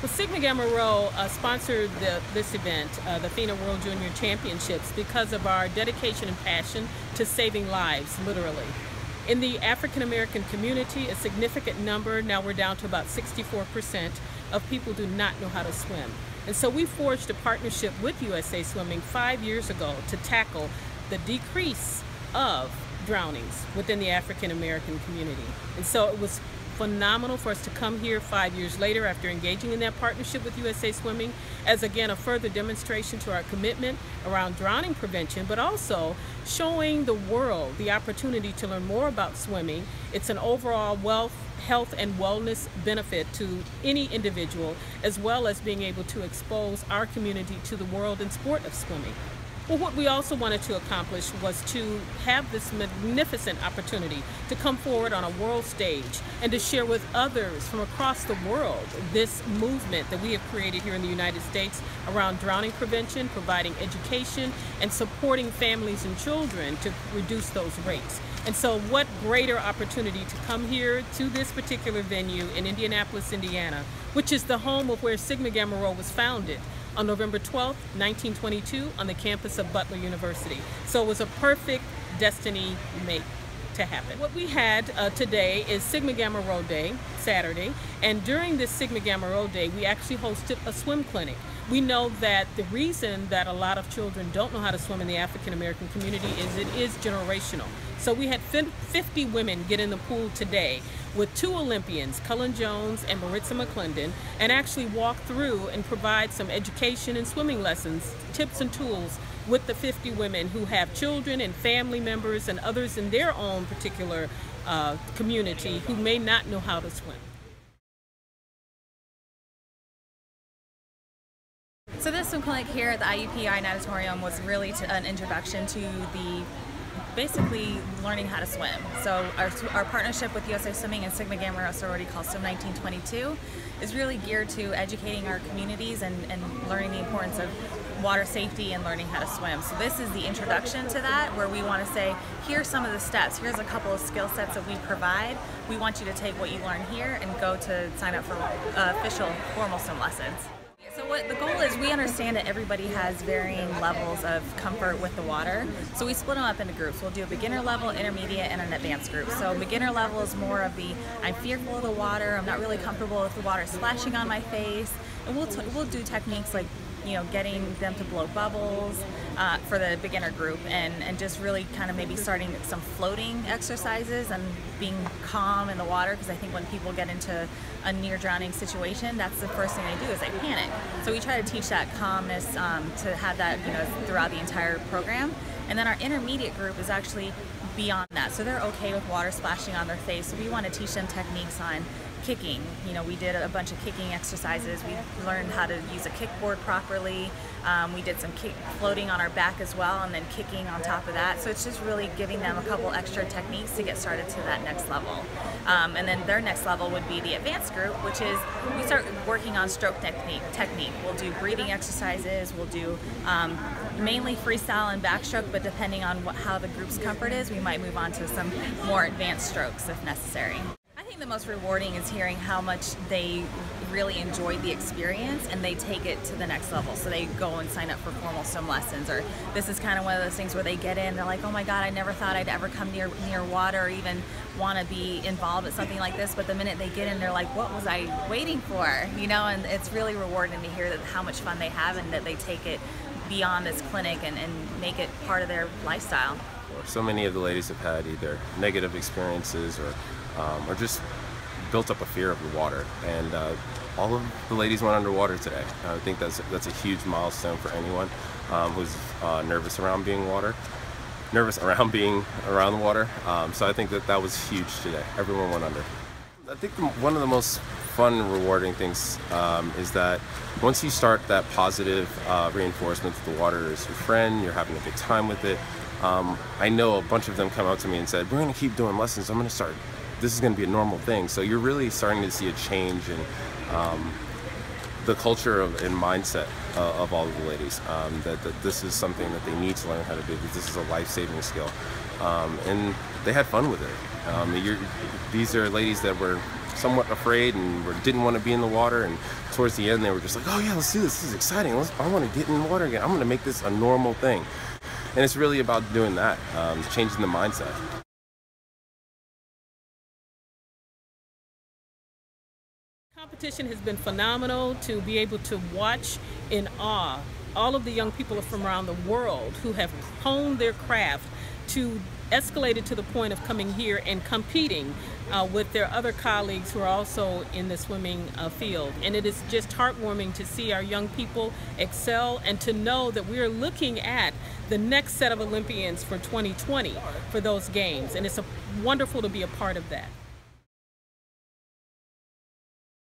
Well, Sigma Gamma Rho sponsored this event, the FINA World Junior Championships, because of our dedication and passion to saving lives, literally. In the African American community, a significant number, now we're down to about 64%, of people do not know how to swim. And so we forged a partnership with USA Swimming 5 years ago to tackle the decrease of drownings within the African American community. And so it was phenomenal for us to come here 5 years later after engaging in that partnership with USA Swimming as, again, a further demonstration to our commitment around drowning prevention, but also showing the world the opportunity to learn more about swimming. It's an overall health and wellness benefit to any individual, as well as being able to expose our community to the world and sport of swimming. Well, what we also wanted to accomplish was to have this magnificent opportunity to come forward on a world stage and to share with others from across the world this movement that we have created here in the United States around drowning prevention, providing education, and supporting families and children to reduce those rates. And so what greater opportunity to come here to this particular venue in Indianapolis, Indiana, which is the home of where Sigma Gamma Rho was founded on November 12th, 1922 on the campus of Butler University. So it was a perfect destiny made to happen. What we had today is Sigma Gamma Rho Day, Saturday, and during this Sigma Gamma Rho Day, we actually hosted a swim clinic. We know that the reason that a lot of children don't know how to swim in the African American community is it is generational. So we had 50 women get in the pool today with 2 Olympians, Cullen and Maritza McClendon, and actually walk through and provide some education and swimming lessons, tips and tools with the 50 women who have children and family members and others in their own particular community who may not know how to swim. So this swim clinic here at the IUPI Natatorium was really an introduction to basically learning how to swim. So our partnership with USA Swimming and Sigma Gamma Rho sorority called Swim 1922 is really geared to educating our communities and learning the importance of water safety and learning how to swim. So this is the introduction to that, where we want to say, here's some of the steps, here's a couple of skill sets that we provide. We want you to take what you learn here and go to sign up for official formal swim lessons. So what the goal is, we understand that everybody has varying levels of comfort with the water. So we split them up into groups. We'll do a beginner level, intermediate, and an advanced group. So beginner level is more of the, I'm fearful of the water, I'm not really comfortable with the water splashing on my face. And we'll do techniques like, you know, getting them to blow bubbles for the beginner group, and just really kind of maybe starting some floating exercises and being calm in the water, because I think when people get into a near drowning situation, that's the first thing they do is they panic. So we try to teach that calmness to have that, you know, throughout the entire program. And then our intermediate group is actually beyond that. So they're okay with water splashing on their face. So we want to teach them techniques on kicking. You know, we did a bunch of kicking exercises. We learned how to use a kickboard properly. We did some floating on our back as well, and then kicking on top of that. So it's just really giving them a couple extra techniques to get started to that next level. And then their next level would be the advanced group, which is we start working on stroke technique. We'll do breathing exercises. We'll do mainly freestyle and backstroke, but depending on how the group's comfort is, we might move on to some more advanced strokes if necessary. I think the most rewarding is hearing how much they really enjoyed the experience and they take it to the next level. So they go and sign up for formal swim lessons, or this is kind of one of those things where they get in, they're like, oh my God, I never thought I'd ever come near water or even want to be involved at something like this. But the minute they get in, they're like, what was I waiting for? You know, and it's really rewarding to hear that how much fun they have and that they take it beyond this clinic and make it part of their lifestyle. So many of the ladies have had either negative experiences or just built up a fear of the water, and all of the ladies went underwater today. I think that's a huge milestone for anyone who's nervous around being around the water. So I think that was huge today. Everyone went under. I think one of the most fun, rewarding things is that once you start that positive reinforcement that the water is your friend, you're having a good time with it. I know a bunch of them come out to me and said, we're going to keep doing lessons. I'm going to start. This is going to be a normal thing. So you're really starting to see a change in the culture and mindset of all of the ladies. That this is something that they need to learn how to do. That this is a life-saving skill, and they had fun with it. These are ladies that were somewhat afraid and didn't want to be in the water, and towards the end they were just like, oh yeah, let's do this, this is exciting, I want to get in the water again, I'm going to make this a normal thing. And it's really about doing that, changing the mindset. Competition has been phenomenal. To be able to watch in awe all of the young people from around the world who have honed their craft to escalate it to the point of coming here and competing with their other colleagues who are also in the swimming field. And it is just heartwarming to see our young people excel, and to know that we are looking at the next set of Olympians for 2020 for those games. And it's wonderful to be a part of that.